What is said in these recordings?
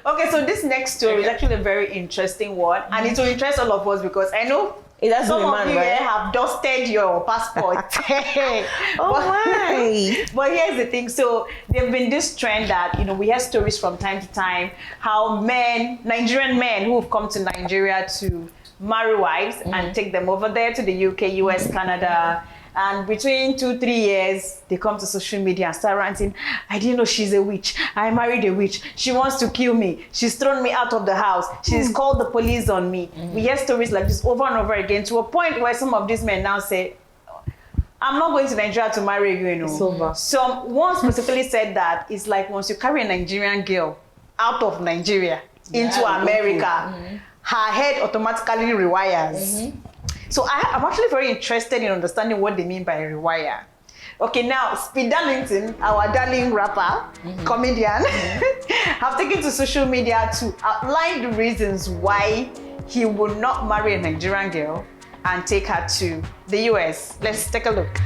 Okay, so this next story is actually a very interesting one, and it will interest all of us because I know some of you have dusted your passport. My! But here's the thing. So there've been this trend that, we hear stories from time to time how Nigerian men who have come to Nigeria to marry wives and take them over there to the UK, US, Canada. And between 2-3 years, they come to social media and start ranting, I didn't know she's a witch. I married a witch. She wants to kill me. She's thrown me out of the house. She's called the police on me. We hear stories like this over and over again, to a point where some of these men now say, I'm not going to Nigeria to marry you, It's over. One specifically said that it's like once you carry a Nigerian girl out of Nigeria into America, her head automatically rewires. So I'm actually very interested in understanding what they mean by rewire. Okay, now Speed Darlington, our darling rapper, comedian, have taken to social media to outline the reasons why he would not marry a Nigerian girl and take her to the US. Let's take a look.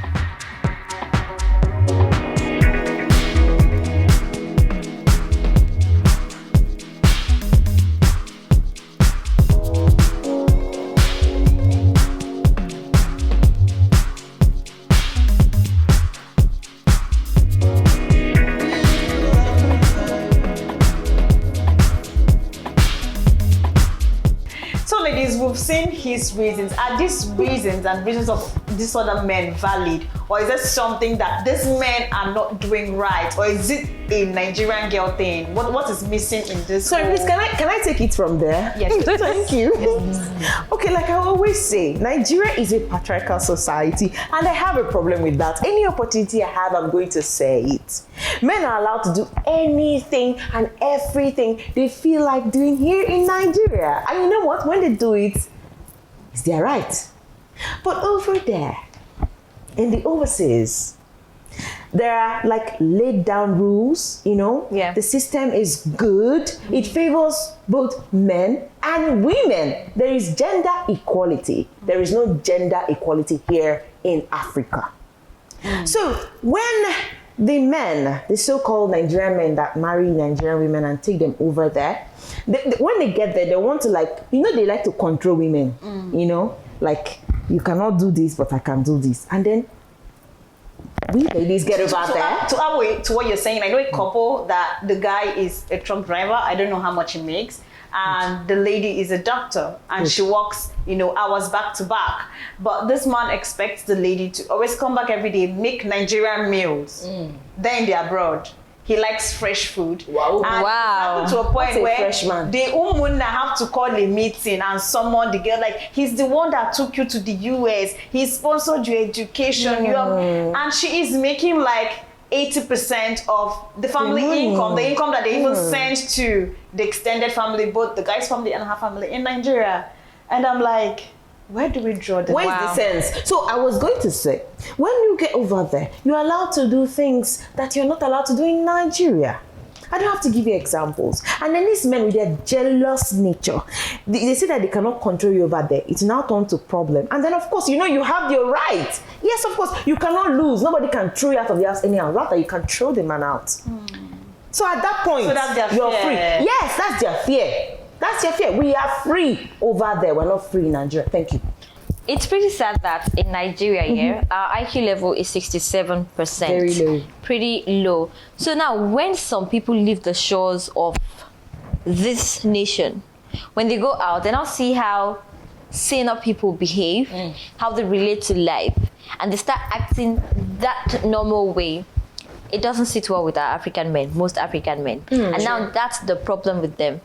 We've seen his reasons. Are these reasons and reasons of these other men valid? Or is there something that these men are not doing right? Or is it a Nigerian girl thing? What is missing in this? Sorry, please, can I take it from there? Yes. Thank you. Okay, like I always say, Nigeria is a patriarchal society, and I have a problem with that. Any opportunity I have, I'm going to say it. Men are allowed to do anything and everything they feel like doing here in Nigeria. And you know what? When they do it, it's their right. But over there, in the overseas, there are like laid down rules, Yeah. The system is good. It favors both men and women. There is gender equality. There is no gender equality here in Africa. So when the men, the so-called Nigerian men that marry Nigerian women and take them over there, when they get there, they want to they like to control women, like, you cannot do this, but I can do this. And then we ladies get over there. To what you're saying, I know a couple that the guy is a truck driver. I don't know how much he makes. And the lady is a doctor and she works, hours back to back. But this man expects the lady to always come back every day, make Nigerian meals. Then they're abroad. He likes fresh food. Wow. And to a point where the woman have to call a meeting and summon the girl. Like, he's the one that took you to the US. He sponsored your education. And she is making like 80% of the family income, the income that they even send to the extended family, both the guy's family and her family in Nigeria. And I'm like, where do we draw the line? Where's the sense? So I was going to say, when you get over there, you're allowed to do things that you're not allowed to do in Nigeria. I don't have to give you examples. And then these men with their jealous nature, they say that they cannot control you over there. It's now turned to problem. And then, of course, you have your right. Yes, of course, you cannot lose. Nobody can throw you out of the house anyhow. Rather, you can throw the man out. So at that point, you're free. Yes, that's their fear. That's your fear. We are free over there. We're not free in Nigeria. Thank you. It's pretty sad that in Nigeria our IQ level is 67%. Very low. Pretty low. So now when some people leave the shores of this nation, when they go out, they now see how sane people behave, how they relate to life, and they start acting that normal way. It doesn't sit well with our African men, most African men. And now that's the problem with them.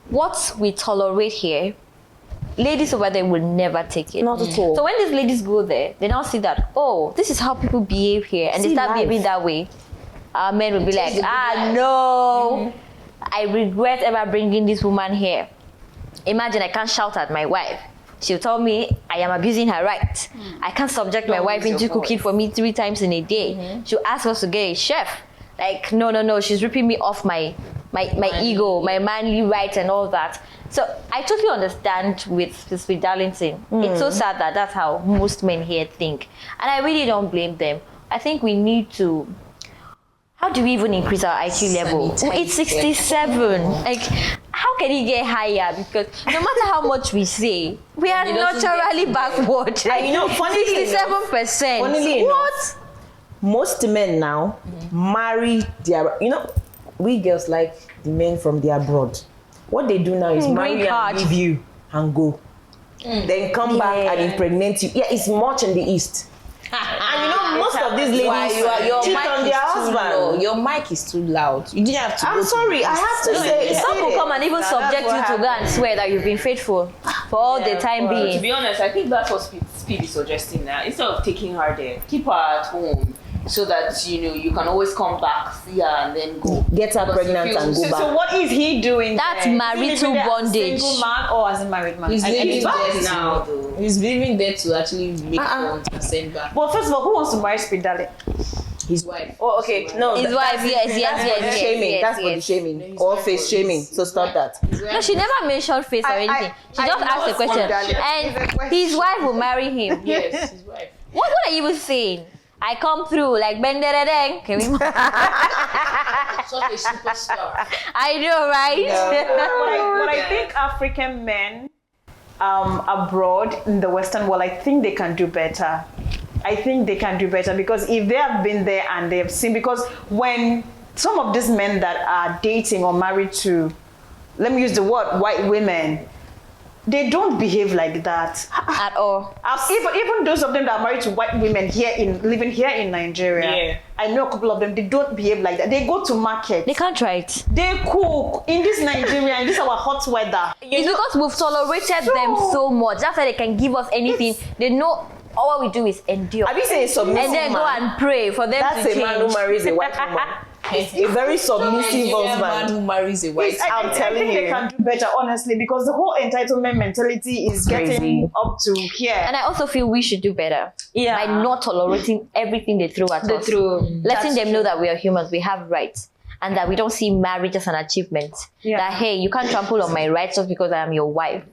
What we tolerate here, ladies over there will never take it. Not at all. So when these ladies go there, they now see that, oh, this is how people behave here, and they start behaving that way. Our men will be like, no, I regret ever bringing this woman here. Imagine I can't shout at my wife. She'll tell me I am abusing her right. I can't subject my wife into cooking for me 3 times in a day. She'll ask us to get a chef. Like, no, she's ripping me off my ego, my manly rights and all that. So I totally understand with Darlington. It's so sad that that's how most men here think. And I really don't blame them. I think we need to how do we even increase our IQ level? It's 67. Like, how can it get higher? Because no matter how much we say, we are naturally backward. Like, you know, funnily 67%. Funnily what? enough, most men now marry their, we girls like the men from the abroad. What they do now is marry and leave you and go. Then come back and impregnate you. Yeah, it's much in the East. And most of these ladies cheat on their husband. Your mic is too loud. You didn't have to. I'm sorry, I have to say. Some will come and even subject you to go and swear that you've been faithful for all the time being. To be honest, I think that's what Speed is suggesting now. Instead of taking her there, keep her at home. So that you can always come back, see her, and then go. Get her pregnant and go back. So what is he doing? That's there? marital bondage. As a single man or as a married man? He's living there now, though. He's living there to actually make funds and send back. Well, first of all, who wants to marry Speed Darling? His wife. Oh, okay. No, His wife, yes. Shaming. That's body shaming or face shaming. So stop that. No, she never mentioned face or anything. She just asked a question. And his wife will marry him. Yes, his wife. What are you even saying? I come through like bang. Can we? Such a superstar. I know, right? But I think African men abroad in the Western world, I think they can do better. I think they can do better because if they have been there and they have seen, because when some of these men that are dating or married to, let me use the word, white women, they don't behave like that At all. Even those of them that are married to white women living here in Nigeria, I know a couple of them. They don't behave like that. They go to market. They can't try it. They cook in this Nigeria, in this our hot weather. It's because we've tolerated them so much. That's why they can give us anything. They know all we do is endure. Have you seen a submissive And then go man? and pray for them That's to a change. man who marries a white woman. A very submissive man husband. who marries a white. I think they can do better, honestly, because the whole entitlement mentality is getting up to here. And I also feel we should do better by not tolerating everything they throw at us. Letting them know that we are humans, we have rights, and that we don't see marriage as an achievement. That, hey, you can't trample on my rights just because I am your wife.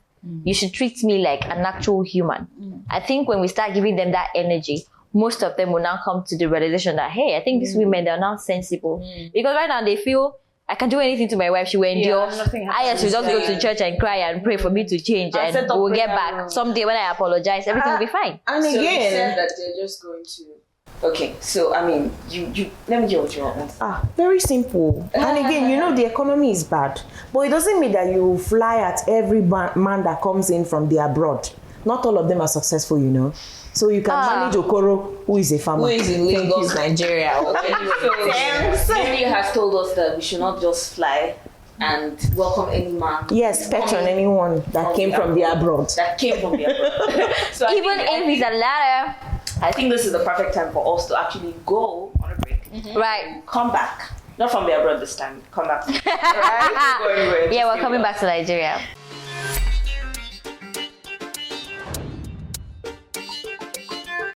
You should treat me like an actual human. I think when we start giving them that energy, most of them will now come to the realization that, hey, I think these women, they're now sensible. Because right now they feel, I can do anything to my wife, she will endure. I should just go to church and cry and pray for me to change, and we'll get back. Someday when I apologize, everything will be fine. And So you again, said that they're just going to. Okay, so I mean, you let me hear what you want. very simple. And again, the economy is bad, but it doesn't mean that you fly at every man that comes in from the abroad. Not all of them are successful, So you can manage Okoro, who is a farmer. Who is in Lagos, Nigeria? Mary has told us that we should not just fly and welcome any man. Yes, pet on anyone that came from the abroad. That came from the abroad. So I Even think- if it's a ladder. I think this is the perfect time for us to actually go on a break. Right. Come back. Not from the abroad this time. Come back. Right? Yeah, we're coming back to Nigeria.